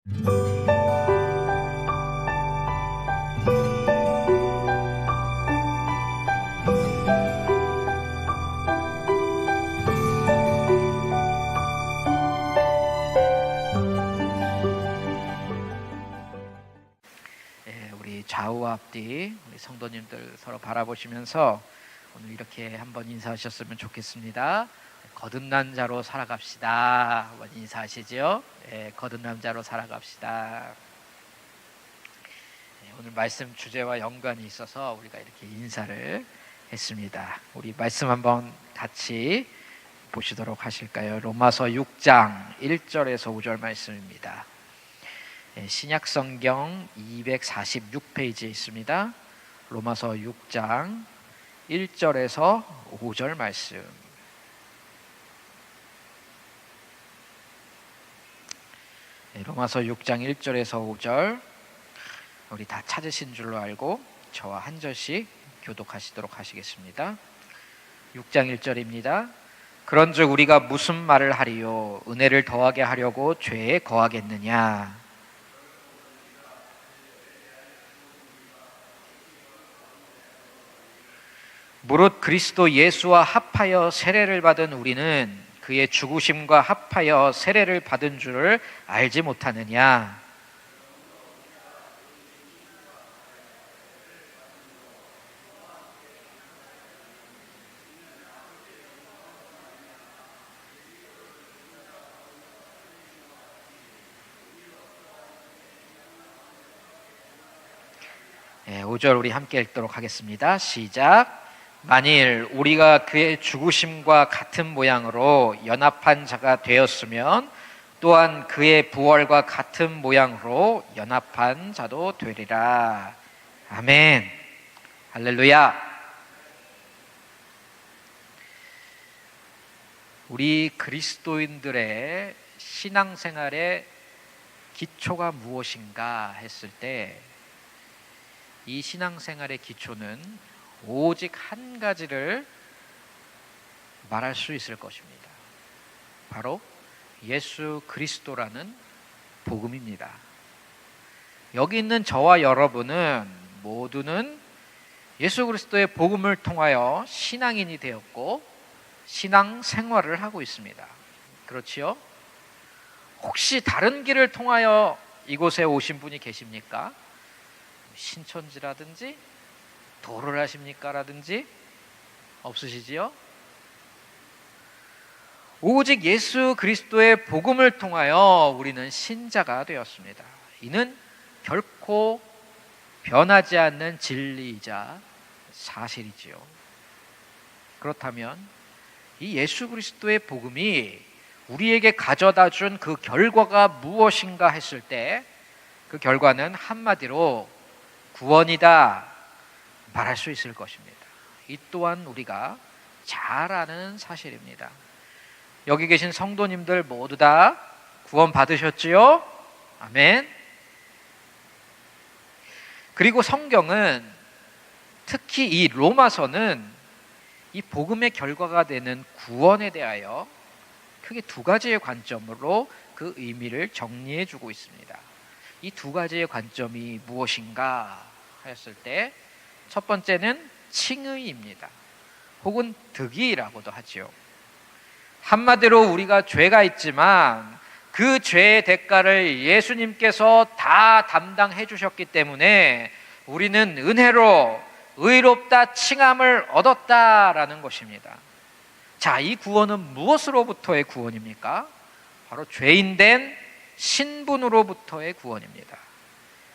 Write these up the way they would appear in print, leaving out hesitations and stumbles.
우리 좌우와 앞뒤 우리 성도님들 서로 바라보시면서 오늘 이렇게 한번 인사하셨으면 좋겠습니다. 거듭난 자로 살아갑시다. 한번 인사하시죠. 거듭난 자로 살아갑시다. 오늘 말씀 주제와 연관이 있어서 우리가 이렇게 인사를 했습니다. 우리 말씀 한번 같이 보시도록 하실까요? 로마서 6장 1절에서 5절 말씀입니다. 신약성경 246페이지에 있습니다. 로마서 6장 1절에서 5절 말씀. 로마서 6장 1절에서 5절 우리 다 찾으신 줄로 알고 저와 한 절씩 교독하시도록 하시겠습니다. 6장 1절입니다. 그런즉 우리가 무슨 말을 하리요? 은혜를 더하게 하려고 죄에 거하겠느냐? 무릇 그리스도 예수와 합하여 세례를 받은 우리는 그의 죽으심과 합하여 세례를 받은 줄을 알지 못하느냐? 네, 5절 우리 함께 읽도록 하겠습니다. 시작. 만일 우리가 그의 죽으심과 같은 모양으로 연합한 자가 되었으면 또한 그의 부활과 같은 모양으로 연합한 자도 되리라. 아멘. 할렐루야. 우리 그리스도인들의 신앙생활의 기초가 무엇인가 했을 때 이 신앙생활의 기초는 오직 한 가지를 말할 수 있을 것입니다. 바로 예수 그리스도라는 복음입니다. 여기 있는 저와 여러분은 모두는 예수 그리스도의 복음을 통하여 신앙인이 되었고 신앙 생활을 하고 있습니다. 그렇지요? 혹시 다른 길을 통하여 이곳에 오신 분이 계십니까? 신천지라든지 도를 하십니까? 라든지 없으시지요? 오직 예수 그리스도의 복음을 통하여 우리는 신자가 되었습니다. 이는 결코 변하지 않는 진리이자 사실이지요. 그렇다면 이 예수 그리스도의 복음이 우리에게 가져다 준 그 결과가 무엇인가 했을 때 그 결과는 한마디로 구원이다 말할 수 있을 것입니다. 이 또한 우리가 잘 아는 사실입니다. 여기 계신 성도님들 모두 다 구원 받으셨지요? 아멘. 그리고 성경은 특히 이 로마서는 이 복음의 결과가 되는 구원에 대하여 크게 두 가지의 관점으로 그 의미를 정리해 주고 있습니다. 이 두 가지의 관점이 무엇인가 하였을 때 첫 번째는 칭의입니다. 혹은 득의라고도 하지요. 한마디로 우리가 죄가 있지만 그 죄의 대가를 예수님께서 다 담당해 주셨기 때문에 우리는 은혜로 의롭다 칭함을 얻었다라는 것입니다. 자, 이 구원은 무엇으로부터의 구원입니까? 바로 죄인된 신분으로부터의 구원입니다.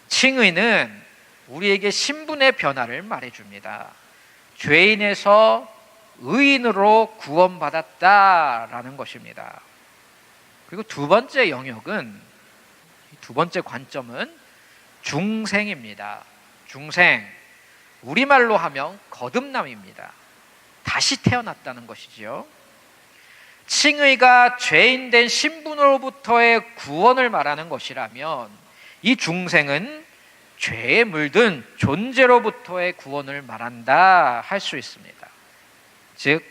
칭의는 우리에게 신분의 변화를 말해줍니다. 죄인에서 의인으로 구원받았다라는 것입니다. 그리고 두 번째 영역은, 두 번째 관점은 중생입니다. 중생, 우리말로 하면 거듭남입니다. 다시 태어났다는 것이지요. 칭의가 죄인된 신분으로부터의 구원을 말하는 것이라면 이 중생은 죄에 물든 존재로부터의 구원을 말한다 할 수 있습니다. 즉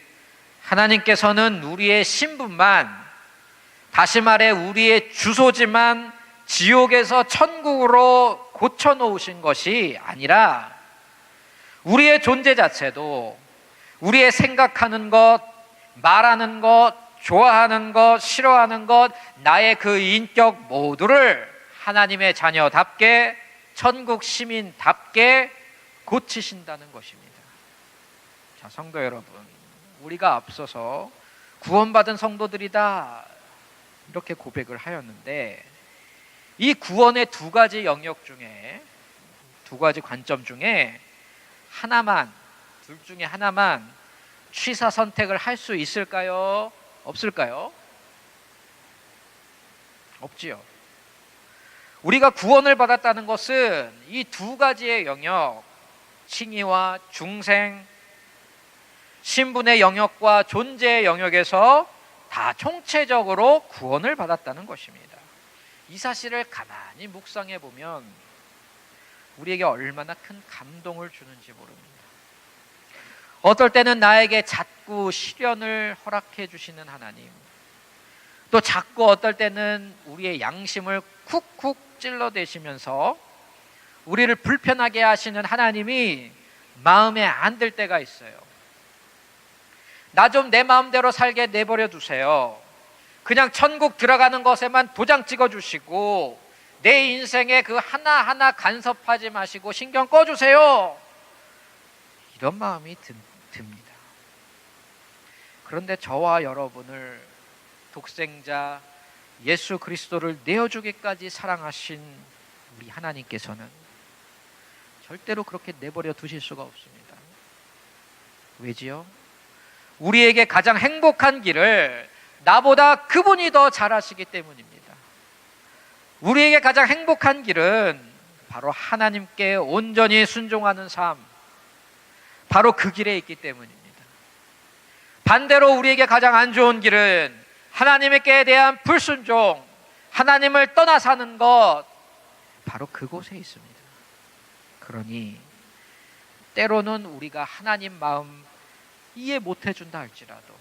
하나님께서는 우리의 신분만, 다시 말해 우리의 주소지만 지옥에서 천국으로 고쳐놓으신 것이 아니라 우리의 존재 자체도 우리의 생각하는 것, 말하는 것, 좋아하는 것, 싫어하는 것, 나의 그 인격 모두를 하나님의 자녀답게, 천국 시민답게 고치신다는 것입니다. 자, 성도 여러분, 우리가 앞서서 구원받은 성도들이다 이렇게 고백을 하였는데, 이 구원의 두 가지 영역 중에, 두 가지 관점 중에 하나만, 둘 중에 하나만 취사 선택을 할 수 있을까요? 없을까요? 없지요. 우리가 구원을 받았다는 것은 이 두 가지의 영역, 칭의와 중생, 신분의 영역과 존재의 영역에서 다 총체적으로 구원을 받았다는 것입니다. 이 사실을 가만히 묵상해 보면 우리에게 얼마나 큰 감동을 주는지 모릅니다. 어떨 때는 나에게 자꾸 시련을 허락해 주시는 하나님, 또 자꾸 어떨 때는 우리의 양심을 쿡쿡 찔러대시면서 우리를 불편하게 하시는 하나님이 마음에 안 들 때가 있어요. 나 좀 내 마음대로 살게 내버려 두세요. 그냥 천국 들어가는 것에만 도장 찍어주시고 내 인생에 그 하나하나 간섭하지 마시고 신경 꺼주세요. 이런 마음이 듭니다. 그런데 저와 여러분을 독생자 예수 그리스도를 내어주기까지 사랑하신 우리 하나님께서는 절대로 그렇게 내버려 두실 수가 없습니다. 왜지요? 우리에게 가장 행복한 길을 나보다 그분이 더 잘 아시기 때문입니다. 우리에게 가장 행복한 길은 바로 하나님께 온전히 순종하는 삶, 바로 그 길에 있기 때문입니다. 반대로 우리에게 가장 안 좋은 길은 하나님께 대한 불순종, 하나님을 떠나 사는 것, 바로 그곳에 있습니다. 그러니 때로는 우리가 하나님 마음 이해 못 해준다 할지라도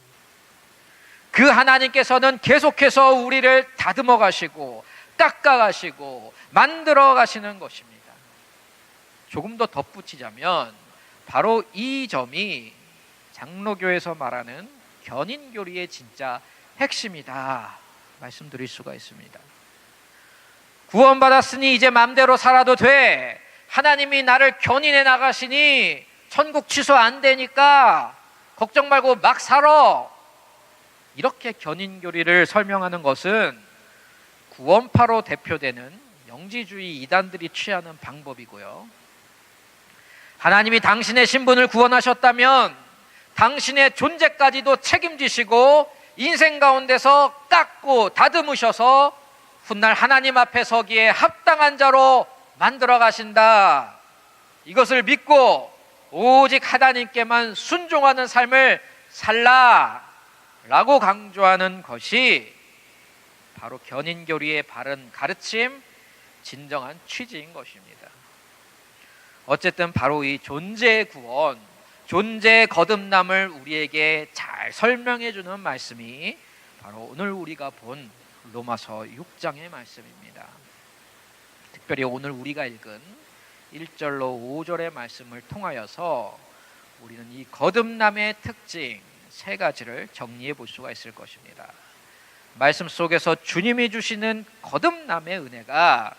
그 하나님께서는 계속해서 우리를 다듬어 가시고 깎아 가시고 만들어 가시는 것입니다. 조금 더 덧붙이자면 바로 이 점이 장로교에서 말하는 견인교리의 진짜 핵심이다 말씀드릴 수가 있습니다. 구원받았으니 이제 마음대로 살아도 돼. 하나님이 나를 견인해 나가시니 천국 취소 안 되니까 걱정 말고 막 살아. 이렇게 견인교리를 설명하는 것은 구원파로 대표되는 영지주의 이단들이 취하는 방법이고요. 하나님이 당신의 신분을 구원하셨다면 당신의 존재까지도 책임지시고 인생 가운데서 깎고 다듬으셔서 훗날 하나님 앞에 서기에 합당한 자로 만들어 가신다. 이것을 믿고 오직 하나님께만 순종하는 삶을 살라 라고 강조하는 것이 바로 견인교리의 바른 가르침, 진정한 취지인 것입니다. 어쨌든 바로 이 존재의 구원, 존재의 거듭남을 우리에게 잘 설명해 주는 말씀이 바로 오늘 우리가 본 로마서 6장의 말씀입니다. 특별히 오늘 우리가 읽은 1절로 5절의 말씀을 통하여서 우리는 이 거듭남의 특징 세 가지를 정리해 볼 수가 있을 것입니다. 말씀 속에서 주님이 주시는 거듭남의 은혜가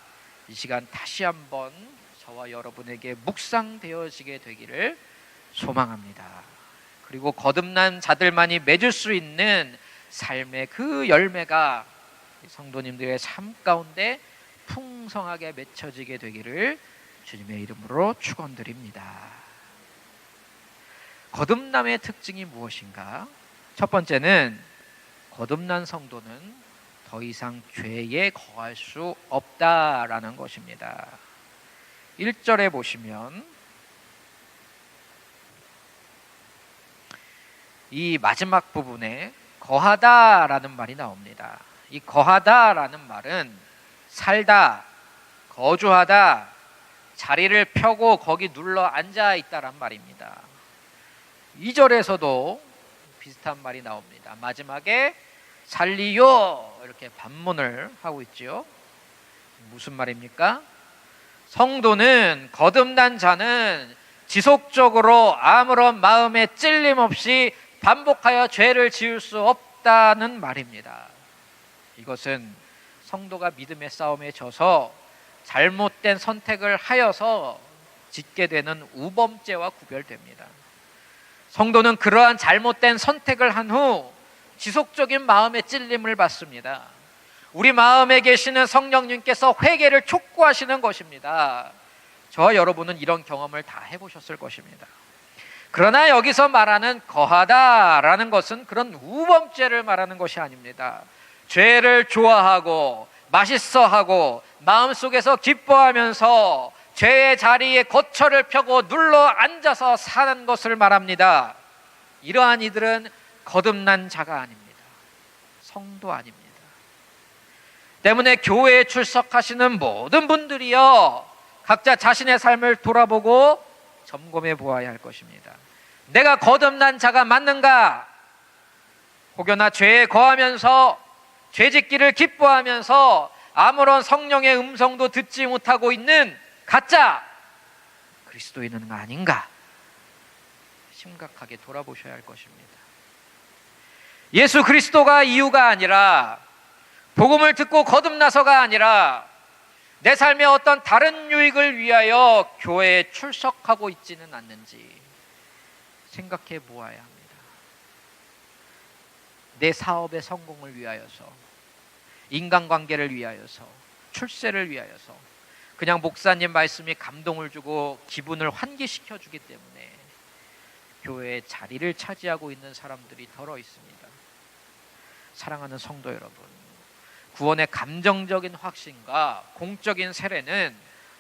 이 시간 다시 한번 저와 여러분에게 묵상되어지게 되기를 소망합니다. 그리고 거듭난 자들만이 맺을 수 있는 삶의 그 열매가 성도님들의 삶 가운데 풍성하게 맺혀지게 되기를 주님의 이름으로 축원드립니다. 거듭남의 특징이 무엇인가? 첫 번째는 거듭난 성도는 더 이상 죄에 거할 수 없다라는 것입니다. 1절에 보시면 이 마지막 부분에 거하다라는 말이 나옵니다. 이 거하다라는 말은 살다, 거주하다, 자리를 펴고 거기 눌러 앉아 있다란 말입니다. 2절에서도 비슷한 말이 나옵니다. 마지막에 살리요 이렇게 반문을 하고 있지요. 무슨 말입니까? 성도는, 거듭난 자는 지속적으로 아무런 마음에 찔림 없이 반복하여 죄를 지을 수 없다는 말입니다. 이것은 성도가 믿음의 싸움에 져서 잘못된 선택을 하여서 짓게 되는 우범죄와 구별됩니다. 성도는 그러한 잘못된 선택을 한 후 지속적인 마음의 찔림을 받습니다. 우리 마음에 계시는 성령님께서 회개를 촉구하시는 것입니다. 저와 여러분은 이런 경험을 다 해보셨을 것입니다. 그러나 여기서 말하는 거하다라는 것은 그런 우범죄를 말하는 것이 아닙니다. 죄를 좋아하고 맛있어하고 마음속에서 기뻐하면서 죄의 자리에 거처를 펴고 눌러 앉아서 사는 것을 말합니다. 이러한 이들은 거듭난 자가 아닙니다. 성도 아닙니다. 때문에 교회에 출석하시는 모든 분들이요, 각자 자신의 삶을 돌아보고 점검해 보아야 할 것입니다. 내가 거듭난 자가 맞는가? 혹여나 죄에 거하면서 죄짓기를 기뻐하면서 아무런 성령의 음성도 듣지 못하고 있는 가짜 그리스도인은 아닌가? 심각하게 돌아보셔야 할 것입니다. 예수 그리스도가 이유가 아니라, 복음을 듣고 거듭나서가 아니라 내 삶의 어떤 다른 유익을 위하여 교회에 출석하고 있지는 않는지 생각해 보아야 합니다. 내 사업의 성공을 위하여서, 인간관계를 위하여서, 출세를 위하여서, 그냥 목사님 말씀이 감동을 주고 기분을 환기시켜 주기 때문에 교회의 자리를 차지하고 있는 사람들이 더러 있습니다. 사랑하는 성도 여러분, 구원의 감정적인 확신과 공적인 세례는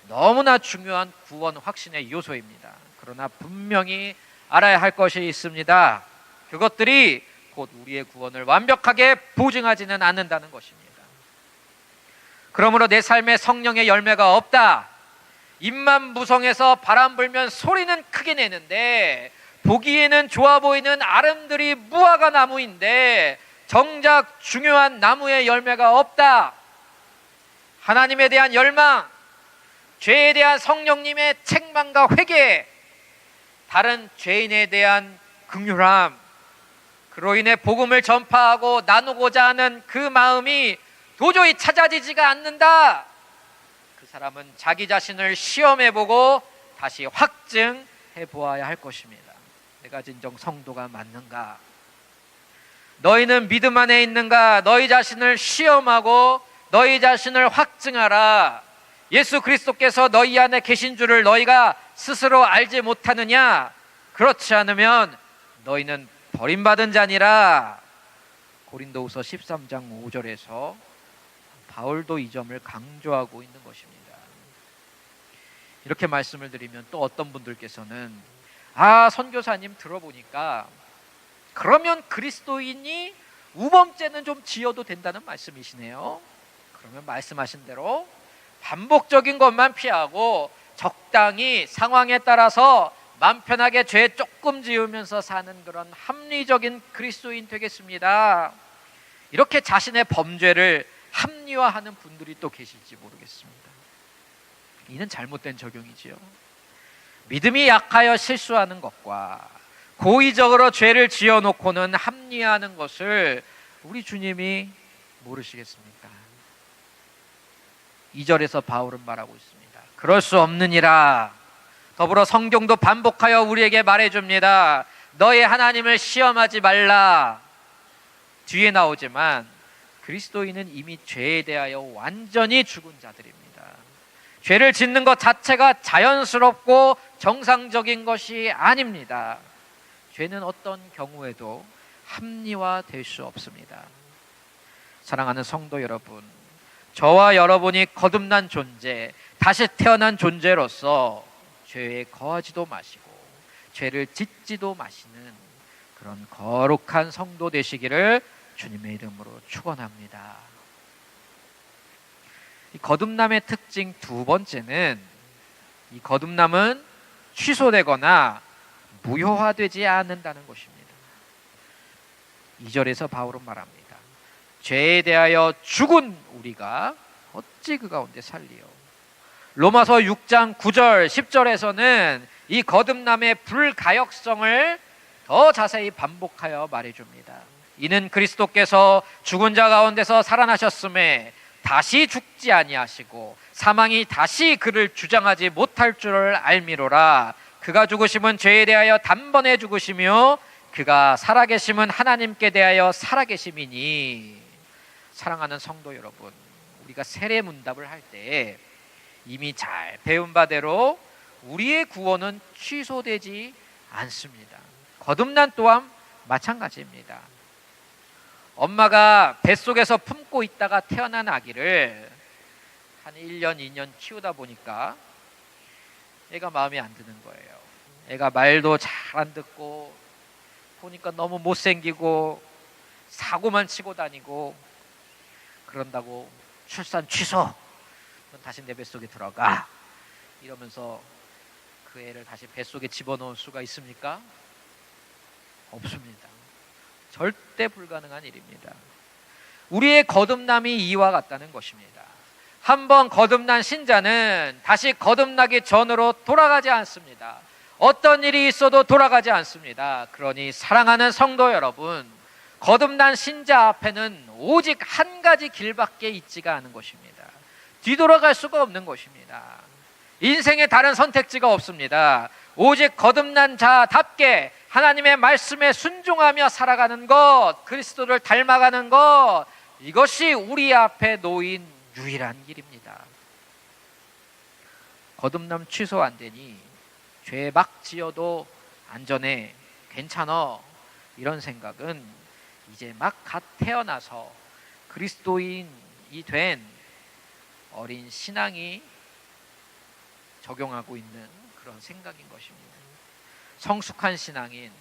너무나 중요한 구원 확신의 요소입니다. 그러나 분명히 알아야 할 것이 있습니다. 그것들이 곧 우리의 구원을 완벽하게 보증하지는 않는다는 것입니다. 그러므로 내 삶에 성령의 열매가 없다, 입만 무성해서 바람 불면 소리는 크게 내는데 보기에는 좋아 보이는 아름드리 무화과 나무인데 정작 중요한 나무의 열매가 없다, 하나님에 대한 열망, 죄에 대한 성령님의 책망과 회개, 다른 죄인에 대한 긍휼함, 그로 인해 복음을 전파하고 나누고자 하는 그 마음이 도저히 찾아지지가 않는다, 그 사람은 자기 자신을 시험해보고 다시 확증해 보아야 할 것입니다. 내가 진정 성도가 맞는가? 너희는 믿음 안에 있는가? 너희 자신을 시험하고 너희 자신을 확증하라. 예수 그리스도께서 너희 안에 계신 줄을 너희가 스스로 알지 못하느냐? 그렇지 않으면 너희는 버림받은 자니라. 고린도후서 13장 5절에서 바울도 이 점을 강조하고 있는 것입니다. 이렇게 말씀을 드리면 또 어떤 분들께서는 선교사님 들어보니까 그러면 그리스도인이 우범죄는 좀 지어도 된다는 말씀이시네요. 그러면 말씀하신 대로 반복적인 것만 피하고 적당히 상황에 따라서 마음 편하게 죄 조금 지으면서 사는 그런 합리적인 그리스도인 되겠습니다. 이렇게 자신의 범죄를 합리화하는 분들이 또 계실지 모르겠습니다. 이는 잘못된 적용이지요. 믿음이 약하여 실수하는 것과 고의적으로 죄를 지어놓고는 합리화하는 것을 우리 주님이 모르시겠습니까? 2절에서 바울은 말하고 있습니다. 그럴 수 없느니라. 더불어 성경도 반복하여 우리에게 말해줍니다. 너의 하나님을 시험하지 말라. 뒤에 나오지만 그리스도인은 이미 죄에 대하여 완전히 죽은 자들입니다. 죄를 짓는 것 자체가 자연스럽고 정상적인 것이 아닙니다. 죄는 어떤 경우에도 합리화될 수 없습니다. 사랑하는 성도 여러분, 저와 여러분이 거듭난 존재, 다시 태어난 존재로서 죄에 거하지도 마시고 죄를 짓지도 마시는 그런 거룩한 성도 되시기를 주님의 이름으로 축원합니다. 이 거듭남의 특징 두 번째는, 이 거듭남은 취소되거나 무효화되지 않는다는 것입니다. 2절에서 바울은 말합니다. 죄에 대하여 죽은 우리가 어찌 그 가운데 살리요. 로마서 6장 9절 10절에서는 이 거듭남의 불가역성을 더 자세히 반복하여 말해줍니다. 이는 그리스도께서 죽은 자 가운데서 살아나셨음에 다시 죽지 아니하시고 사망이 다시 그를 주장하지 못할 줄을 알미로라. 그가 죽으심은 죄에 대하여 단번에 죽으시며 그가 살아계심은 하나님께 대하여 살아계심이니. 사랑하는 성도 여러분, 우리가 세례 문답을 할 때 이미 잘 배운 바대로 우리의 구원은 취소되지 않습니다. 거듭난 또한 마찬가지입니다. 엄마가 뱃속에서 품고 있다가 태어난 아기를 한 1년, 2년 키우다 보니까 애가 마음에 안 드는 거예요. 애가 말도 잘 안 듣고 보니까 너무 못생기고 사고만 치고 다니고 그런다고 출산 취소, 넌 다시 내 뱃속에 들어가 이러면서 그 애를 다시 뱃속에 집어넣을 수가 있습니까? 없습니다. 절대 불가능한 일입니다. 우리의 거듭남이 이와 같다는 것입니다. 한번 거듭난 신자는 다시 거듭나기 전으로 돌아가지 않습니다. 어떤 일이 있어도 돌아가지 않습니다. 그러니 사랑하는 성도 여러분, 거듭난 신자 앞에는 오직 한 가지 길밖에 있지가 않은 것입니다. 뒤돌아갈 수가 없는 것입니다. 인생에 다른 선택지가 없습니다. 오직 거듭난 자답게 하나님의 말씀에 순종하며 살아가는 것, 그리스도를 닮아가는 것, 이것이 우리 앞에 놓인 유일한 길입니다. 거듭남 취소 안 되니 죄 막 지어도 안전해, 괜찮아, 이런 생각은 이제 막 갓 태어나서 그리스도인이 된 어린 신앙이 적용하고 있는 그런 생각인 것입니다. 성숙한 신앙인,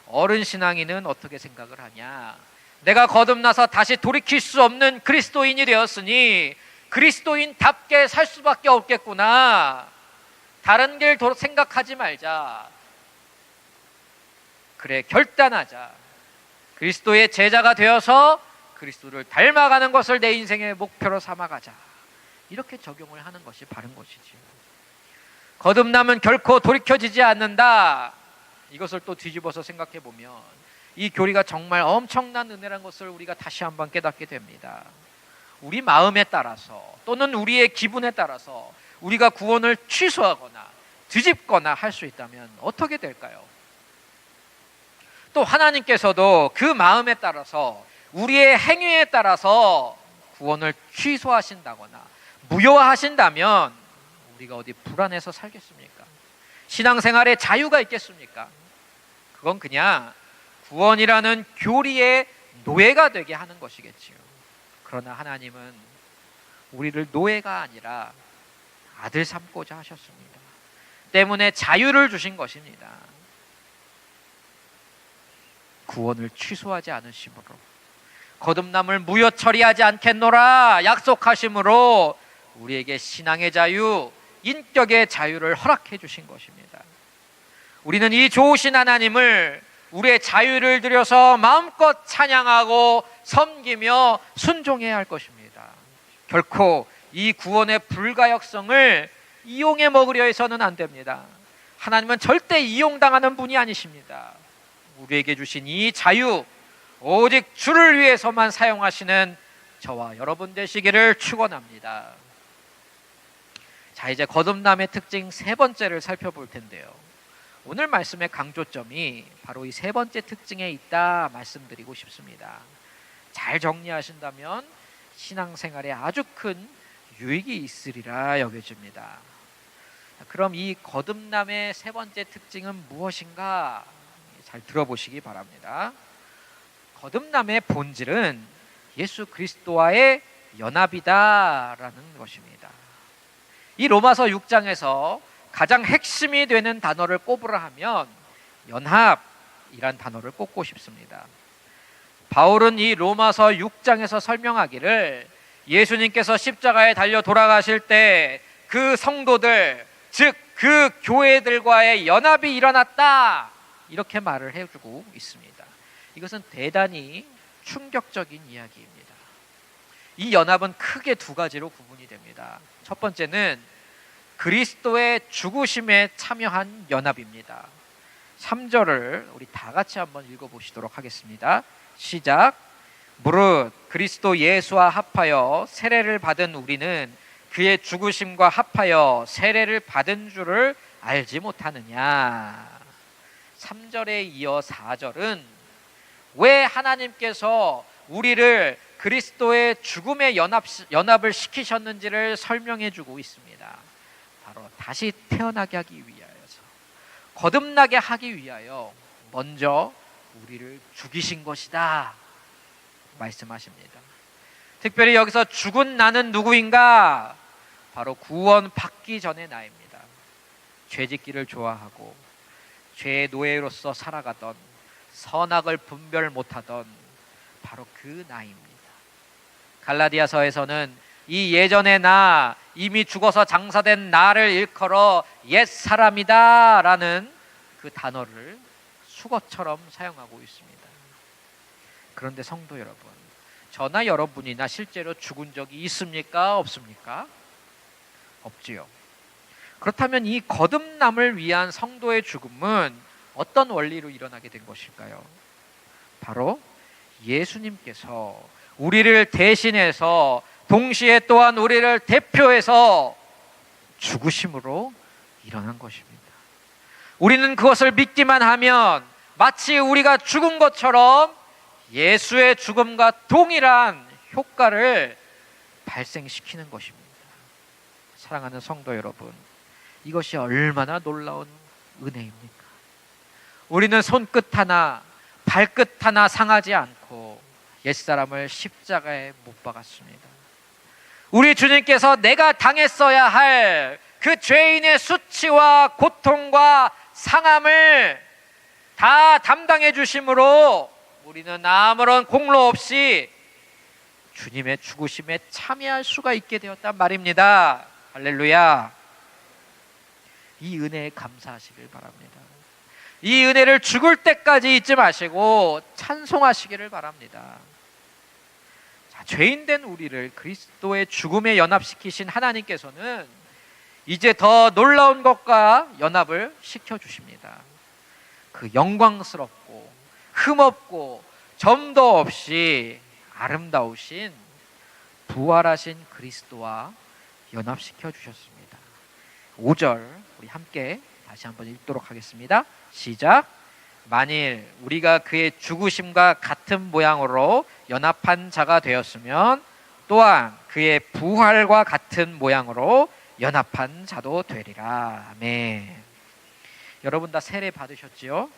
어른 신앙인은 어떻게 생각을 하냐? 내가 거듭나서 다시 돌이킬 수 없는 그리스도인이 되었으니 그리스도인답게 살 수밖에 없겠구나. 다른 길 생각하지 말자. 그래, 결단하자. 그리스도의 제자가 되어서 그리스도를 닮아가는 것을 내 인생의 목표로 삼아가자. 이렇게 적용을 하는 것이 바른 것이지요. 거듭남은 결코 돌이켜지지 않는다. 이것을 또 뒤집어서 생각해 보면 이 교리가 정말 엄청난 은혜란 것을 우리가 다시 한번 깨닫게 됩니다. 우리 마음에 따라서 또는 우리의 기분에 따라서 우리가 구원을 취소하거나 뒤집거나 할 수 있다면 어떻게 될까요? 또 하나님께서도 그 마음에 따라서 우리의 행위에 따라서 구원을 취소하신다거나 무효화하신다면 우리가 어디 불안해서 살겠습니까? 신앙생활에 자유가 있겠습니까? 그건 그냥 구원이라는 교리의 노예가 되게 하는 것이겠지요. 그러나 하나님은 우리를 노예가 아니라 아들 삼고자 하셨습니다. 때문에 자유를 주신 것입니다. 구원을 취소하지 않으심으로 거듭남을 무효 처리하지 않겠노라 약속하심으로 우리에게 신앙의 자유, 인격의 자유를 허락해 주신 것입니다. 우리는 이 좋으신 하나님을 우리의 자유를 들여서 마음껏 찬양하고 섬기며 순종해야 할 것입니다. 결코 이 구원의 불가역성을 이용해 먹으려 해서는 안 됩니다. 하나님은 절대 이용당하는 분이 아니십니다. 우리에게 주신 이 자유, 오직 주를 위해서만 사용하시는 저와 여러분 되시기를 축원합니다. 자, 이제 거듭남의 특징 세 번째를 살펴볼 텐데요. 오늘 말씀의 강조점이 바로 이 세 번째 특징에 있다 말씀드리고 싶습니다. 잘 정리하신다면 신앙생활에 아주 큰 유익이 있으리라 여겨집니다. 그럼 이 거듭남의 세 번째 특징은 무엇인가? 잘 들어보시기 바랍니다. 거듭남의 본질은 예수 그리스도와의 연합이다라는 것입니다. 이 로마서 6장에서 가장 핵심이 되는 단어를 꼽으라 하면 연합이란 단어를 꼽고 싶습니다. 바울은 이 로마서 6장에서 설명하기를 예수님께서 십자가에 달려 돌아가실 때 그 성도들, 즉 그 교회들과의 연합이 일어났다, 이렇게 말을 해주고 있습니다. 이것은 대단히 충격적인 이야기입니다. 이 연합은 크게 두 가지로 구분이 됩니다. 첫 번째는 그리스도의 죽으심에 참여한 연합입니다. 3절을 우리 다 같이 한번 읽어보시도록 하겠습니다. 시작. 무릇 그리스도 예수와 합하여 세례를 받은 우리는 그의 죽으심과 합하여 세례를 받은 줄을 알지 못하느냐. 3절에 이어 4절은 왜 하나님께서 우리를 그리스도의 죽음에 연합을 시키셨는지를 설명해 주고 있습니다. 바로 다시 태어나게 하기 위하여서, 거듭나게 하기 위하여 먼저 우리를 죽이신 것이다 말씀하십니다. 특별히 여기서 죽은 나는 누구인가? 바로 구원 받기 전의 나입니다. 죄짓기를 좋아하고 죄의 노예로서 살아가던, 선악을 분별 못하던 바로 그 나입니다. 갈라디아서에서는 이 예전의 나, 이미 죽어서 장사된 나를 일컬어 옛사람이다 라는 그 단어를 수거처럼 사용하고 있습니다. 그런데 성도 여러분, 저나 여러분이나 실제로 죽은 적이 있습니까? 없습니까? 없지요. 그렇다면 이 거듭남을 위한 성도의 죽음은 어떤 원리로 일어나게 된 것일까요? 바로 예수님께서 우리를 대신해서, 동시에 또한 우리를 대표해서 죽으심으로 일어난 것입니다. 우리는 그것을 믿기만 하면 마치 우리가 죽은 것처럼 예수의 죽음과 동일한 효과를 발생시키는 것입니다. 사랑하는 성도 여러분, 이것이 얼마나 놀라운 은혜입니까? 우리는 손끝 하나, 발끝 하나 상하지 않고 옛사람을 십자가에 못 박았습니다. 우리 주님께서 내가 당했어야 할 그 죄인의 수치와 고통과 상함을 다 담당해 주심으로 우리는 아무런 공로 없이 주님의 죽으심에 참여할 수가 있게 되었단 말입니다. 할렐루야. 이 은혜에 감사하시길 바랍니다. 이 은혜를 죽을 때까지 잊지 마시고 찬송하시기를 바랍니다. 자, 죄인된 우리를 그리스도의 죽음에 연합시키신 하나님께서는 이제 더 놀라운 것과 연합을 시켜주십니다. 그 영광스럽고 흠없고 점도 없이 아름다우신 부활하신 그리스도와 연합시켜 주셨습니다. 5절 우리 함께 다시 한번 읽도록 하겠습니다. 시작. 만일 우리가 그의 죽으심과 같은 모양으로 연합한 자가 되었으면 또한 그의 부활과 같은 모양으로 연합한 자도 되리라. 아멘. 여러분 다 세례 받으셨지요?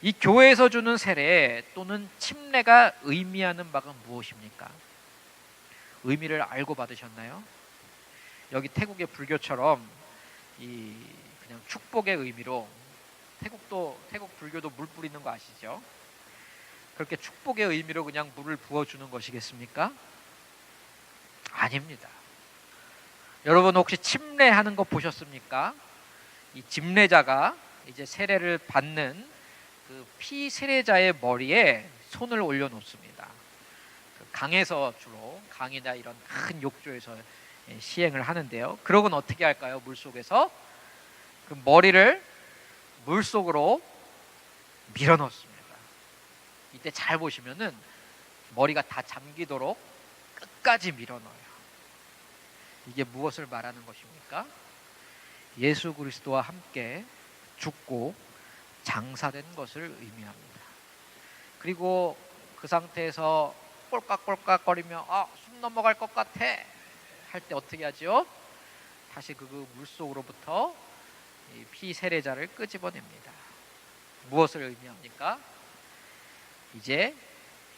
이 교회에서 주는 세례 또는 침례가 의미하는 바가 무엇입니까? 의미를 알고 받으셨나요? 여기 태국의 불교처럼 이 그냥 축복의 의미로, 태국 불교도 물 뿌리는 거 아시죠? 그렇게 축복의 의미로 그냥 물을 부어주는 것이겠습니까? 아닙니다. 여러분 혹시 침례하는 거 보셨습니까? 이 집례자가 이제 세례를 받는 그 피세례자의 머리에 손을 올려놓습니다. 강에서 주로, 강이나 이런 큰 욕조에서 시행을 하는데요. 그러고는 어떻게 할까요? 물속에서 그 머리를 물속으로 밀어넣습니다. 이때 잘 보시면은 머리가 다 잠기도록 끝까지 밀어넣어요. 이게 무엇을 말하는 것입니까? 예수 그리스도와 함께 죽고 장사된 것을 의미합니다. 그리고 그 상태에서 꼴깍꼴깍거리며 숨 넘어갈 것 같아 할 때 어떻게 하죠? 다시 그 물속으로부터 피 세례자를 끄집어냅니다. 무엇을 의미합니까? 이제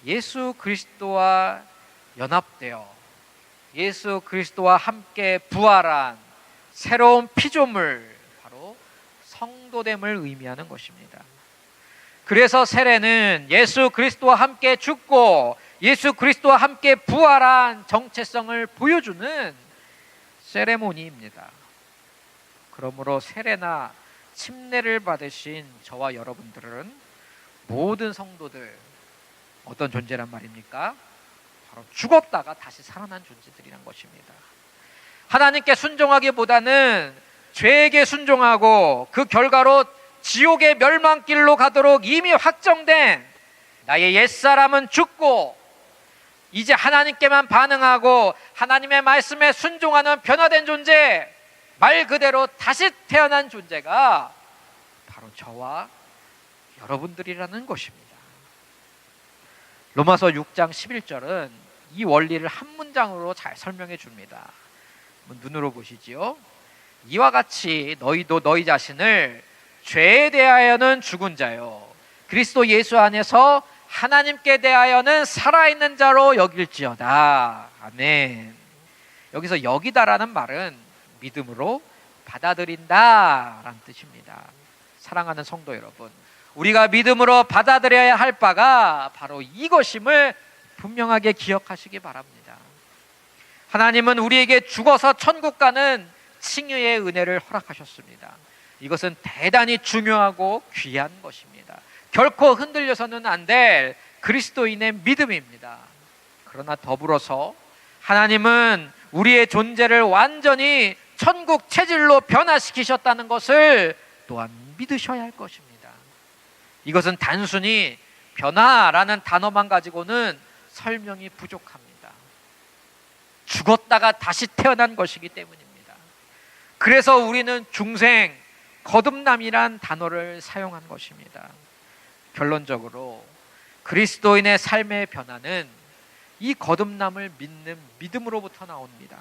예수 그리스도와 연합되어 예수 그리스도와 함께 부활한 새로운 피조물, 바로 성도됨을 의미하는 것입니다. 그래서 세례는 예수 그리스도와 함께 죽고 예수 그리스도와 함께 부활한 정체성을 보여주는 세레모니입니다. 그러므로 세례나 침례를 받으신 저와 여러분들은 모든 성도들 어떤 존재란 말입니까? 바로 죽었다가 다시 살아난 존재들이란 것입니다. 하나님께 순종하기보다는 죄에게 순종하고 그 결과로 지옥의 멸망길로 가도록 이미 확정된 나의 옛사람은 죽고 이제 하나님께만 반응하고 하나님의 말씀에 순종하는 변화된 존재, 말 그대로 다시 태어난 존재가 바로 저와 여러분들이라는 것입니다. 로마서 6장 11절은 이 원리를 한 문장으로 잘 설명해 줍니다. 눈으로 보시지요. 이와 같이 너희도 너희 자신을 죄에 대하여는 죽은 자요 그리스도 예수 안에서 하나님께 대하여는 살아있는 자로 여길지어다. 아멘. 여기서 여기다라는 말은 믿음으로 받아들인다라는 뜻입니다. 사랑하는 성도 여러분, 우리가 믿음으로 받아들여야 할 바가 바로 이것임을 분명하게 기억하시기 바랍니다. 하나님은 우리에게 죽어서 천국 가는 칭의의 은혜를 허락하셨습니다. 이것은 대단히 중요하고 귀한 것입니다. 결코 흔들려서는 안 될 그리스도인의 믿음입니다. 그러나 더불어서 하나님은 우리의 존재를 완전히 천국 체질로 변화시키셨다는 것을 또한 믿으셔야 할 것입니다. 이것은 단순히 변화라는 단어만 가지고는 설명이 부족합니다. 죽었다가 다시 태어난 것이기 때문입니다. 그래서 우리는 중생, 거듭남이란 단어를 사용한 것입니다. 결론적으로 그리스도인의 삶의 변화는 이 거듭남을 믿는 믿음으로부터 나옵니다.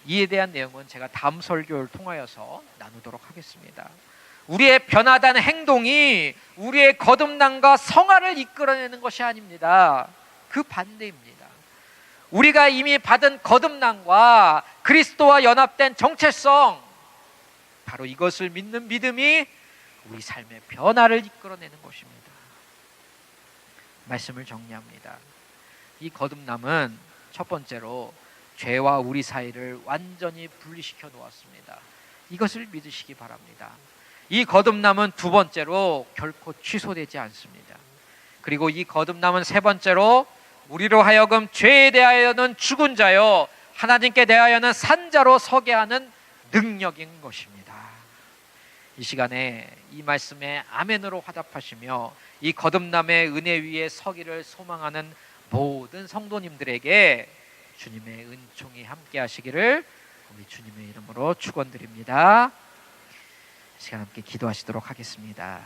이에 대한 내용은 제가 다음 설교를 통하여서 나누도록 하겠습니다. 우리의 변화된 행동이 우리의 거듭남과 성화를 이끌어내는 것이 아닙니다. 그 반대입니다. 우리가 이미 받은 거듭남과 그리스도와 연합된 정체성, 바로 이것을 믿는 믿음이 우리 삶의 변화를 이끌어내는 것입니다. 말씀을 정리합니다. 이 거듭남은 첫 번째로 죄와 우리 사이를 완전히 분리시켜 놓았습니다. 이것을 믿으시기 바랍니다. 이 거듭남은 두 번째로 결코 취소되지 않습니다. 그리고 이 거듭남은 세 번째로 우리로 하여금 죄에 대하여는 죽은 자요 하나님께 대하여는 산 자로 서게 하는 능력인 것입니다. 이 시간에 이 말씀에 아멘으로 화답하시며 이 거듭남의 은혜 위에 서기를 소망하는 모든 성도님들에게 주님의 은총이 함께 하시기를 우리 주님의 이름으로 축원드립니다. 시간 함께 기도하시도록 하겠습니다.